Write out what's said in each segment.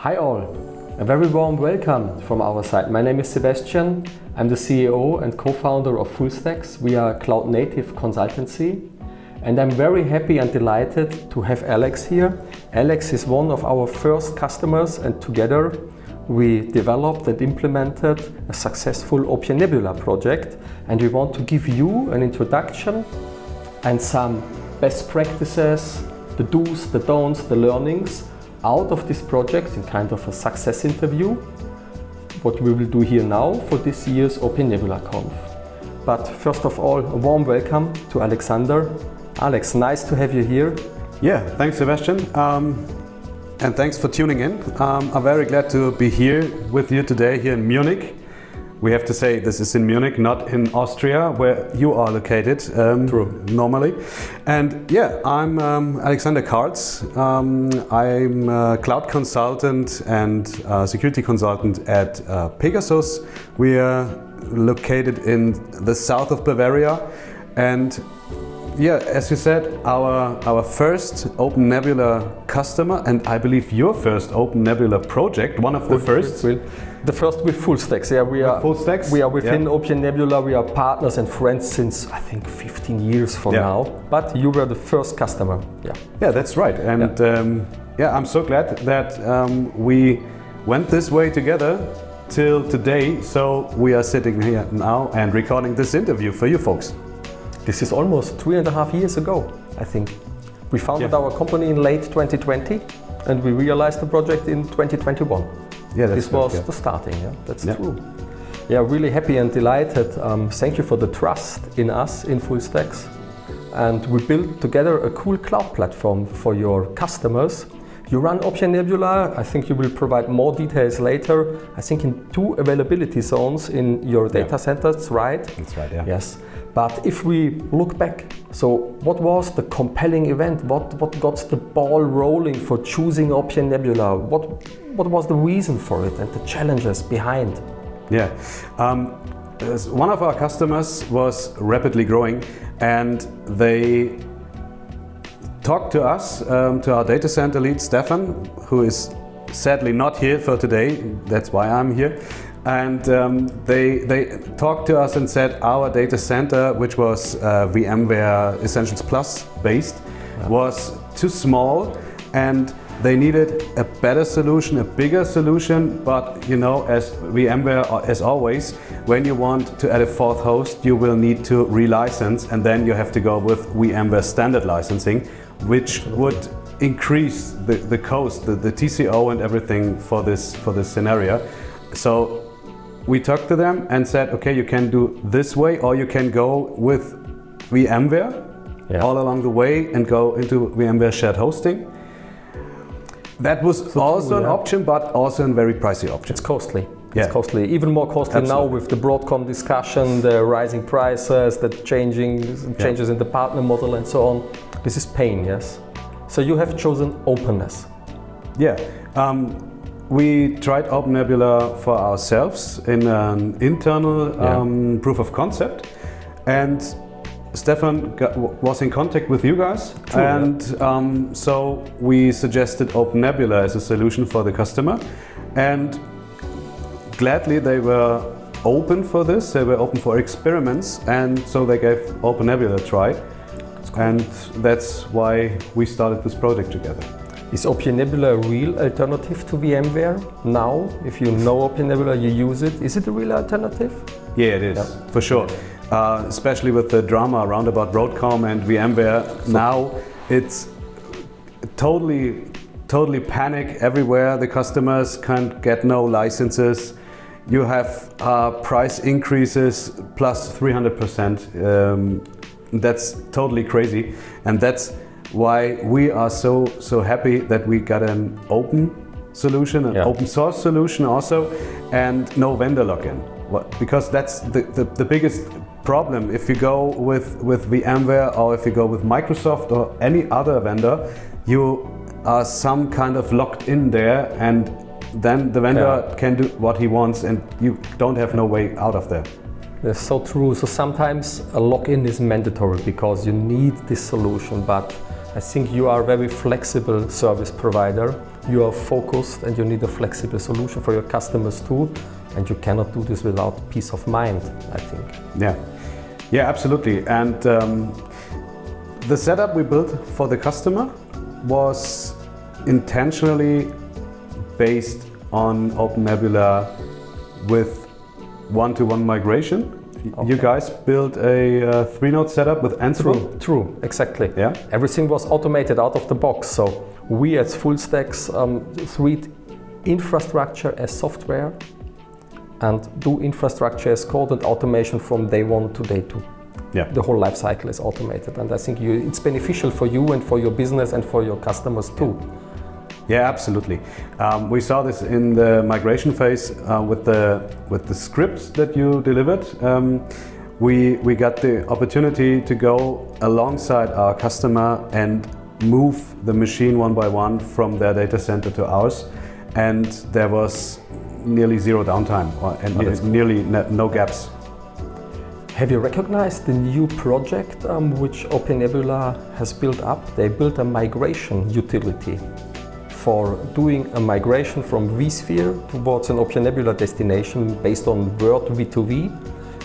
Hi all, a very warm welcome from our side. My name is Sebastian. I'm the CEO and co-founder of FullStackS. We are a cloud-native consultancy, and I'm very happy and delighted to have Alex here. Alex is one of our first customers, and together we developed and implemented a successful OpenNebula project, and we want to give you an introduction and some best practices, the do's, the don'ts, the learnings out of this project in kind of a success interview, what we will do here now for this year's OpenNebula Conf. But first of all, a warm welcome to Alexander. Alex, nice to have you here. Yeah, thanks Sebastian, and thanks for tuning in. I'm very glad to be here with you today here in Munich. We have to say this is in Munich, not in Austria, where you are located. True. Normally. And yeah, I'm Alexander Karls. I'm a cloud consultant and security consultant at Pegasus. We are located in the south of Bavaria. And yeah, as you said, our first OpenNebula customer, and I believe your first OpenNebula project, one of the first. The first with FullStackS. Yeah, we are FullStackS. We are within OpenNebula. We are partners and friends since I think 15 years from now. But you were the first customer. Yeah, that's right. And I'm so glad that we went this way together till today. So we are sitting here now and recording this interview for you folks. This is almost 3.5 years ago, I think. We founded our company in late 2020 and we realized the project in 2021. Yeah, this was the starting, that's true. Yeah, really happy and delighted. Thank you for the trust in us, in FullStackS. And we built together a cool cloud platform for your customers. You run OpenNebula. I think you will provide more details later. I think in 2 availability zones in your data centers, right? That's right, yeah. Yes. But if we look back, so what was the compelling event? What got the ball rolling for choosing OpenNebula? What was the reason for it and the challenges behind? Yeah, one of our customers was rapidly growing, and they talked to us, to our data center lead Stefan, who is sadly not here for today. That's why I'm here. And they talked to us and said our data center, which was VMware Essentials Plus based, was too small, and they needed a better solution, a bigger solution. But you know, as VMware, as always, when you want to add a 4th host, you will need to relicense, and then you have to go with VMware standard licensing, which would increase the cost, the TCO and everything for this scenario. So we talked to them and said, okay, you can do this way, or you can go with VMware all along the way and go into VMware shared hosting. That was also an option, but also a very pricey option. It's costly. It's costly, even more costly now with the Broadcom discussion, the rising prices, the changes in the partner model and so on. This is pain, yes? So you have chosen openness. Yeah. We tried OpenNebula for ourselves in an internal proof of concept, and Stefan was in contact with you guys. True, and so we suggested OpenNebula as a solution for the customer, and gladly they were open for this. They were open for experiments, and so they gave OpenNebula a try, and that's why we started this project together. Is OpenNebula a real alternative to VMware now? If you know OpenNebula, you use it. Is it a real alternative? Yeah, it is, for sure. Especially with the drama around about Broadcom and VMware. Now it's totally panic everywhere. The customers can't get no licenses. You have price increases plus 300%. That's totally crazy, and that's why we are so happy that we got an open solution, an open source solution also, and no vendor lock-in. Because that's the biggest problem. If you go with VMware, or if you go with Microsoft or any other vendor, you are some kind of locked in there, and then the vendor can do what he wants, and you don't have no way out of there. That's so true. So sometimes a lock-in is mandatory because you need this solution, but I think you are a very flexible service provider. You are focused and you need a flexible solution for your customers too. And you cannot do this without peace of mind, I think. Yeah, absolutely. And the setup we built for the customer was intentionally based on OpenNebula with one-to-one migration. Okay. You guys built a 3-node setup with Ansible? True, exactly. Yeah. Everything was automated out of the box. So we as FullStackS treat infrastructure as software and do infrastructure as code and automation from day 1 to day 2. Yeah. The whole life cycle is automated, and I think it's beneficial for you and for your business and for your customers too. Yeah, absolutely. We saw this in the migration phase with the scripts that you delivered. We got the opportunity to go alongside our customer and move the machine one by one from their data center to ours, and there was nearly zero downtime and nearly no gaps. Have you recognized the new project which OpenNebula has built up? They built a migration utility for doing a migration from vSphere towards an OpenNebula destination based on Word V2V.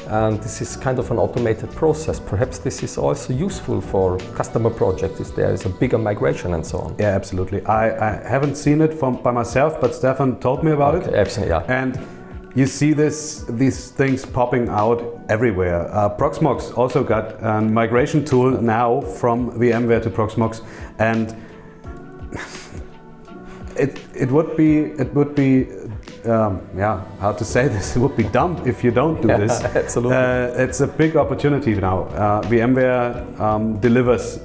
And this is kind of an automated process. Perhaps this is also useful for customer projects if there is a bigger migration and so on. Yeah, absolutely. I haven't seen it by myself, but Stefan told me about it. Absolutely, yeah. And you see these things popping out everywhere. Proxmox also got a migration tool now from VMware to Proxmox, and it would be how to say this? It would be dumb if you don't do this. Absolutely. It's a big opportunity now. VMware delivers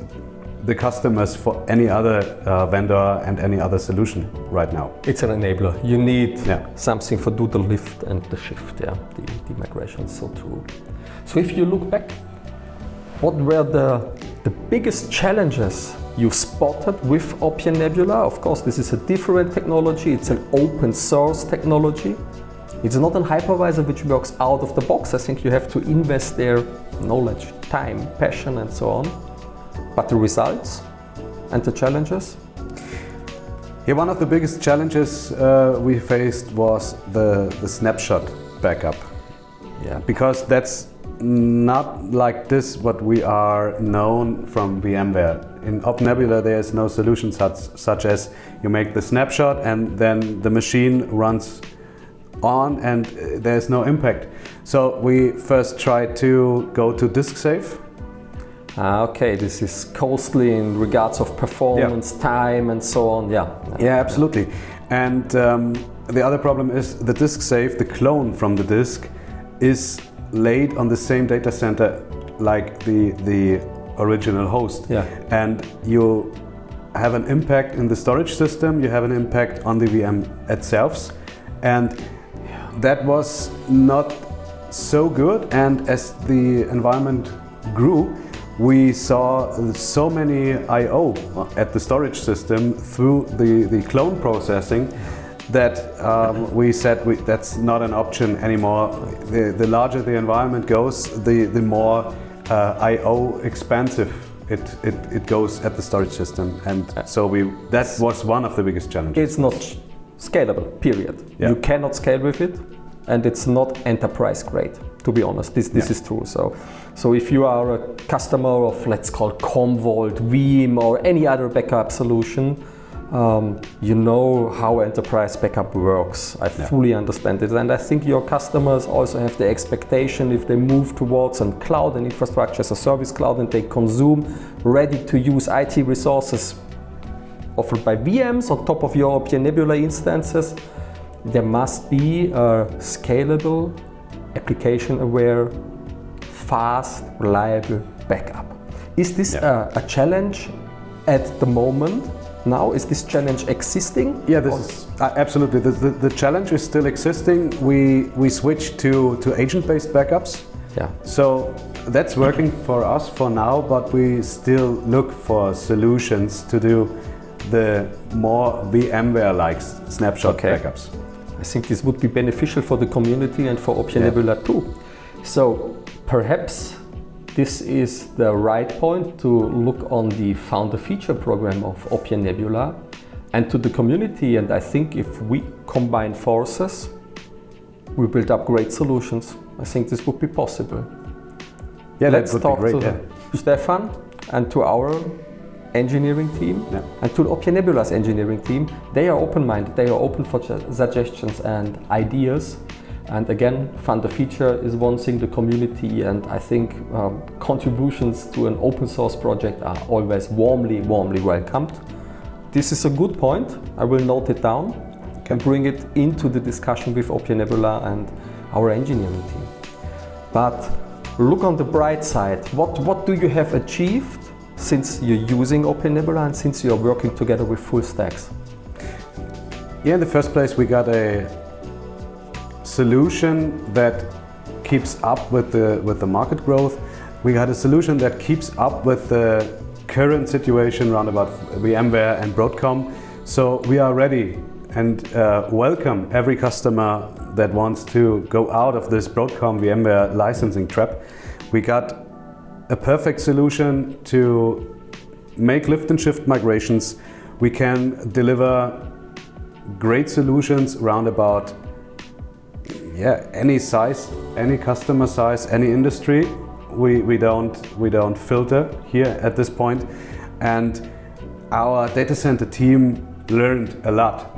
the customers for any other vendor and any other solution right now. It's an enabler. You need something for do the lift and the shift, the migration, so true. So if you look back, what were the biggest challenges you spotted with OpenNebula? Of course, this is a different technology. It's an open source technology. It's not a hypervisor which works out of the box. I think you have to invest their knowledge, time, passion, and so on. But the results and the challenges? Yeah, one of the biggest challenges we faced was the snapshot backup. Yeah, because that's not like this what we are known from VMware. In OpenNebula there is no solution such as you make the snapshot and then the machine runs on and there's no impact. So we first tried to go to disk safe. Okay, this is costly in regards of performance, time and so on. Yeah, absolutely. And the other problem is the disk safe, the clone from the disk, is laid on the same data center like the original host. Yeah. And you have an impact in the storage system, you have an impact on the VM itself. And that was not so good. And as the environment grew, we saw so many I/O at the storage system through the clone processing that we said that's not an option anymore. The larger the environment goes, the more I/O expensive it goes at the storage system, and so that was one of the biggest challenges. It's not scalable, period. Yeah. You cannot scale with it, and it's not enterprise grade. To be honest, this is true. So if you are a customer of, let's call Commvault, Veeam, or any other backup solution, you know how enterprise backup works. I fully understand it, and I think your customers also have the expectation if they move towards a cloud and infrastructure as a service cloud and they consume ready-to-use IT resources offered by VMs on top of your OpenNebula instances, there must be a scalable, application-aware, fast, reliable backup. Is this a challenge at the moment? Now, is this challenge existing? Yeah, this is absolutely. The challenge is still existing. We switched to agent-based backups. Yeah. So that's working for us for now, but we still look for solutions to do the more VMware-like snapshot backups. I think this would be beneficial for the community and for OpenNebula too. So perhaps this is the right point to look on the founder feature program of OpenNebula and to the community. And I think if we combine forces, we build up great solutions. I think this would be possible. Yeah, let's that would talk be great, to Stefan and to our engineering team and to OpenNebula's engineering team. They are open-minded, they are open for suggestions and ideas. And again, founder feature is one thing, the community, and I think contributions to an open source project are always warmly welcomed. This is a good point. I will note it down and bring it into the discussion with OpenNebula and our engineering team. But look on the bright side. What do you have achieved since you're using OpenNebula and since you're working together with FullStackS? Yeah, in the first place, we got a solution that keeps up with the market growth. We got a solution that keeps up with the current situation around about VMware and Broadcom. So we are ready and welcome every customer that wants to go out of this Broadcom VMware licensing trap. We got a perfect solution to make lift and shift migrations. We can deliver great solutions around about any size, any customer size, any industry. We don't filter here at this point. And our data center team learned a lot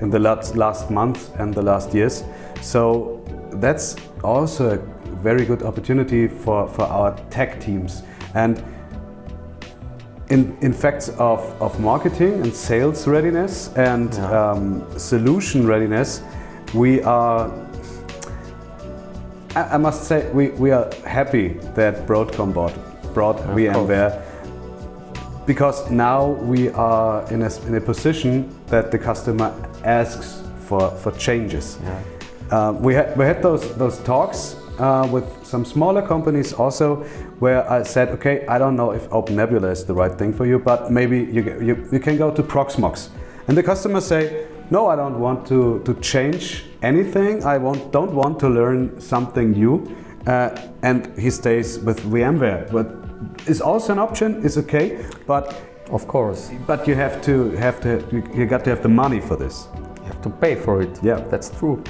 in the last month and the last years. So that's also a very good opportunity for our tech teams. And in facts of marketing and sales readiness and solution readiness, we are, I must say, we are happy that Broadcom brought VMware, because now we are in a position that the customer asks for changes. We had those talks with some smaller companies also, where I said, okay, I don't know if OpenNebula is the right thing for you, but maybe you can go to Proxmox. And the customers say, no, I don't want to change anything. I don't want to learn something new. And he stays with VMware. But it's also an option, it's okay, but of course. But you got to have the money for this. You have to pay for it. Yeah, that's true.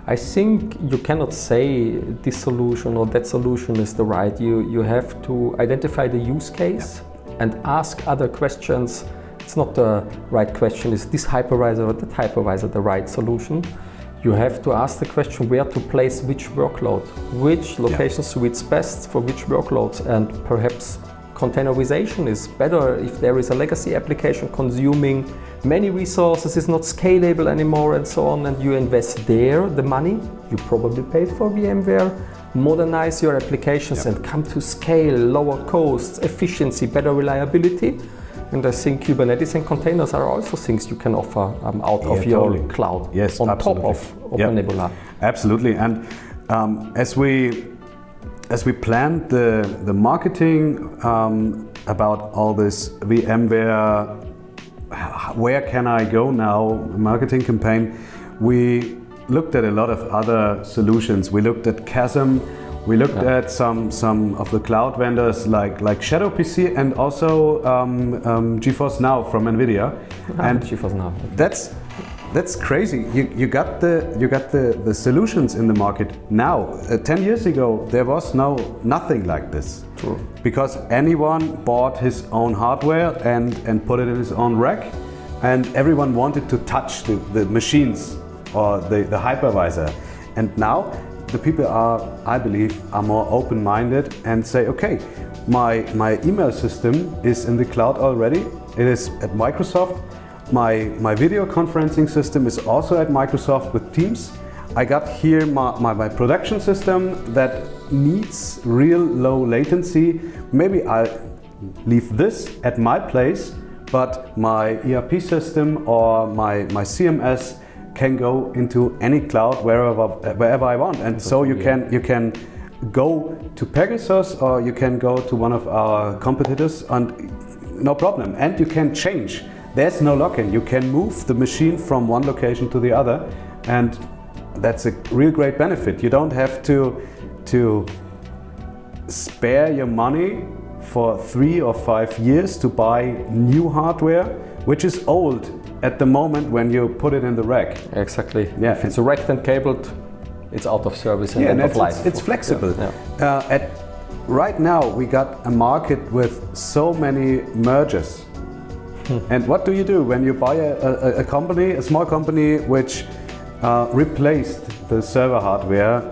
I think you cannot say this solution or that solution is the right. You have to identify the use case and ask other questions. It's not the right question, is this hypervisor or that hypervisor the right solution? You have to ask the question where to place which workload, which location suits best for which workloads, and perhaps containerization is better if there is a legacy application consuming many resources, is not scalable anymore and so on, and you invest there the money you probably paid for VMware, modernize your applications and come to scale, lower costs, efficiency, better reliability. And I think Kubernetes and containers are also things you can offer out of your cloud, on top of OpenNebula. Absolutely, and as we planned the marketing about all this VMware, where can I go now, marketing campaign, we looked at a lot of other solutions. We looked at Chasm. We looked at some of the cloud vendors like Shadow PC and also GeForce Now from NVIDIA. And GeForce Now. That's crazy. You got the solutions in the market now. 10 years ago there was nothing like this. True. Because anyone bought his own hardware and put it in his own rack, and everyone wanted to touch the machines or the hypervisor. And now the people I believe, are more open-minded and say, okay, my email system is in the cloud already. It is at Microsoft. My video conferencing system is also at Microsoft with Teams. I got here my production system that needs real low latency. Maybe I leave this at my place, but my ERP system or my CMS can go into any cloud wherever I want. And so you can go to Pegasus or you can go to one of our competitors and no problem. And you can change. There's no lock-in. You can move the machine from one location to the other, and that's a real great benefit. You don't have to spare your money for 3 or 5 years to buy new hardware, which is old at the moment when you put it in the rack. Exactly. Yeah. If it's racked and cabled, it's out of service and end of life. It's flexible. Yeah. Right now we got a market with so many mergers. And what do you do when you buy a company, a small company which replaced the server hardware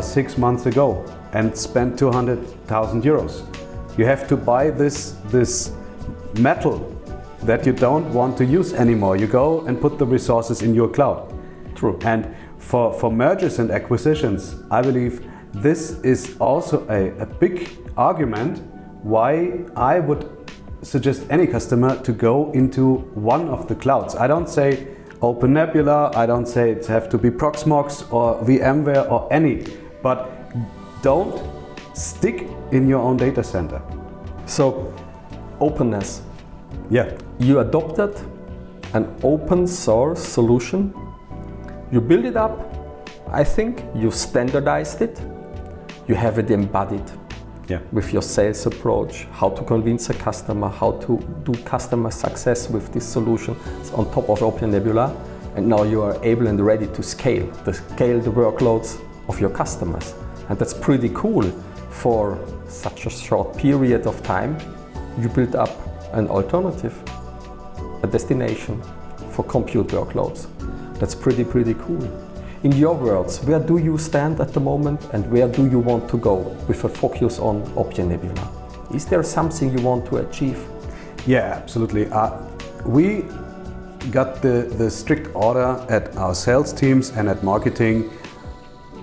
6 months ago and spent 200,000 euros? You have to buy this metal that you don't want to use anymore. You go and put the resources in your cloud. True. And for mergers and acquisitions, I believe this is also a big argument why I would suggest any customer to go into one of the clouds. I don't say OpenNebula, I don't say it have to be Proxmox or VMware or any, but don't stick in your own data center. So, openness. Yeah. You adopted an open source solution, you build it up, I think you standardized it, you have it embodied. Yeah. With your sales approach, how to convince a customer, how to do customer success with this solution. It's on top of OpenNebula, and now you are able and ready to scale the workloads of your customers. And that's pretty cool. For such a short period of time, you build up an alternative, a destination for compute workloads. That's pretty cool. In your words, where do you stand at the moment and where do you want to go with a focus on OpenNebula? Is there something you want to achieve? Yeah, absolutely. We got the strict order at our sales teams and at marketing.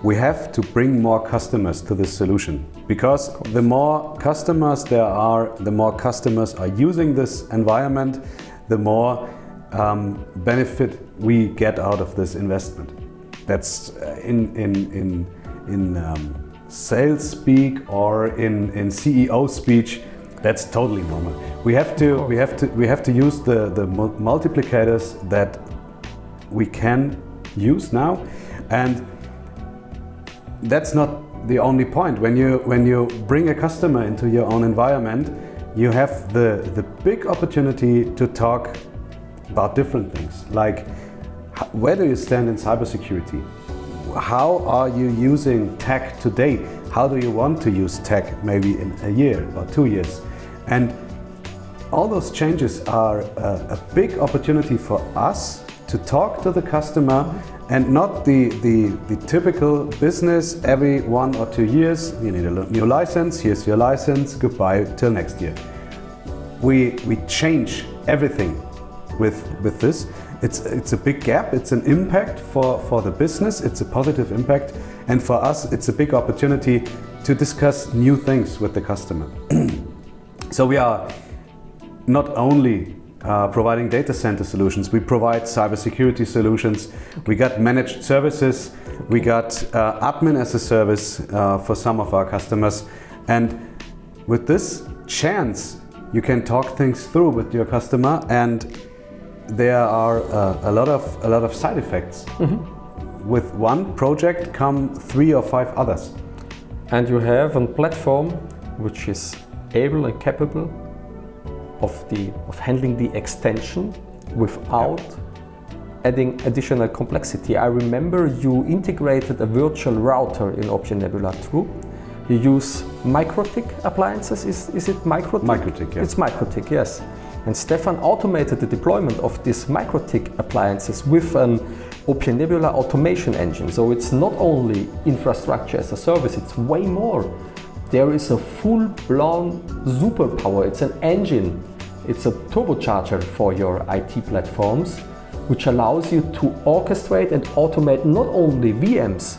We have to bring more customers to this solution, because the more customers there are, the more customers are using this environment, the more benefit we get out of this investment. That's in sales speak or in CEO speech. That's totally normal. We have to use the multiplicators that we can use now, and that's not the only point. When you bring a customer into your own environment, you have the big opportunity to talk about different things, like where do you stand in cybersecurity? How are you using tech today? How do you want to use tech maybe in a year or 2 years? And all those changes are a big opportunity for us to talk to the customer, and not the typical business every 1 or 2 years. You need a new license, here's your license, goodbye till next year. We change everything with this. It's a big gap, it's an impact for the business, it's a positive impact, and for us it's a big opportunity to discuss new things with the customer. So we are not only providing data center solutions, we provide cybersecurity solutions, we got managed services, we got admin as a service for some of our customers, and with this chance you can talk things through with your customer, and there are a lot of side effects. Mm-hmm. With one project come 3 or 5 others. And you have a platform which is able and capable of handling the extension without adding additional complexity. I remember you integrated a virtual router in OpenNebula True. You use MikroTik appliances. Is it MikroTik? MikroTik, yeah. It's MikroTik, yes. And Stefan automated the deployment of these MikroTik appliances with an OpenNebula automation engine. So it's not only infrastructure as a service, it's way more. There is a full-blown superpower. It's an engine. It's a turbocharger for your IT platforms, which allows you to orchestrate and automate not only VMs,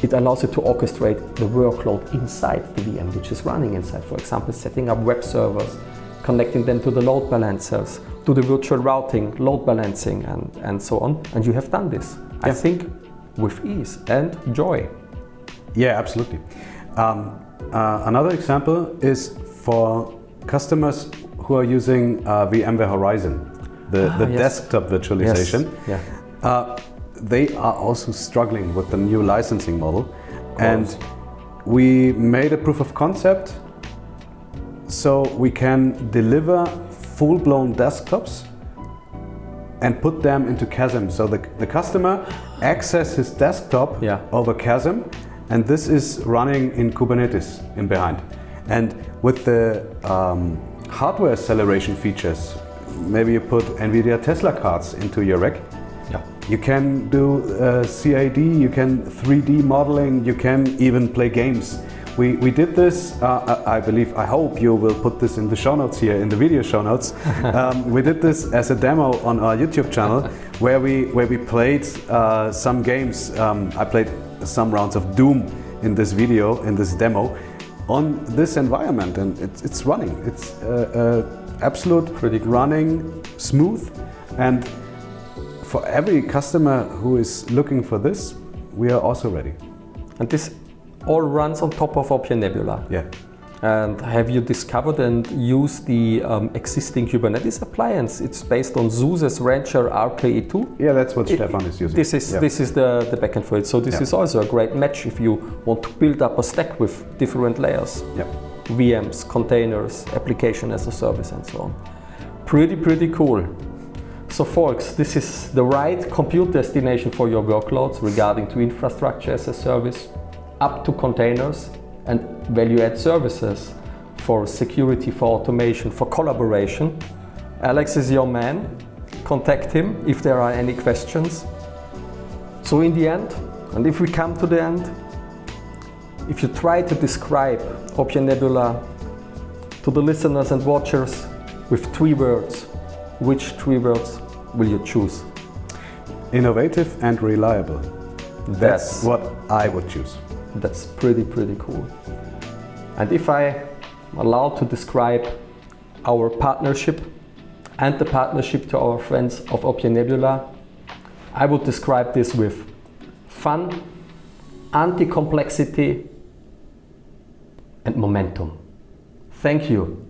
it allows you to orchestrate the workload inside the VM, which is running inside. For example, setting up web servers, connecting them to the load balancers, to the virtual routing, load balancing, and so on. And you have done this, I think, with ease and joy. Yeah, absolutely. Another example is for customers who are using VMware Horizon, the desktop virtualization. Yes. Yeah. They are also struggling with the new licensing model, and we made a proof of concept so we can deliver full-blown desktops and put them into Chasm. So the customer accesses his desktop over Chasm, and this is running in Kubernetes in behind. And with the hardware acceleration features, maybe you put NVIDIA Tesla cards into your rack. You can do CAD, you can 3D modeling, you can even play games. We did this, I hope you will put this in the show notes here, in the video show notes. We did this as a demo on our YouTube channel where we played some games. I played some rounds of Doom in this video, in this demo, on this environment, and it's running. It's absolute running smooth, and for every customer who is looking for this, we are also ready. And this all runs on top of OpenNebula. Yeah. And have you discovered and used the existing Kubernetes appliance? It's based on SUSE's Rancher RKE2. Yeah, that's what Stefan is using. This is the backend for it. So this is also a great match if you want to build up a stack with different layers. Yeah. VMs, containers, application as a service, and so on. Pretty cool. So folks, this is the right compute destination for your workloads regarding to infrastructure as a service, up to containers and value-add services for security, for automation, for collaboration. Alex is your man. Contact him if there are any questions. So in the end, and if we come to the end, if you try to describe OpenNebula to the listeners and watchers with 3 words, which 3 words will you choose? Innovative and reliable. That's what I would choose. That's pretty cool. And if I am allowed to describe our partnership and the partnership to our friends of OpenNebula, I would describe this with fun, anti-complexity, and momentum. Thank you.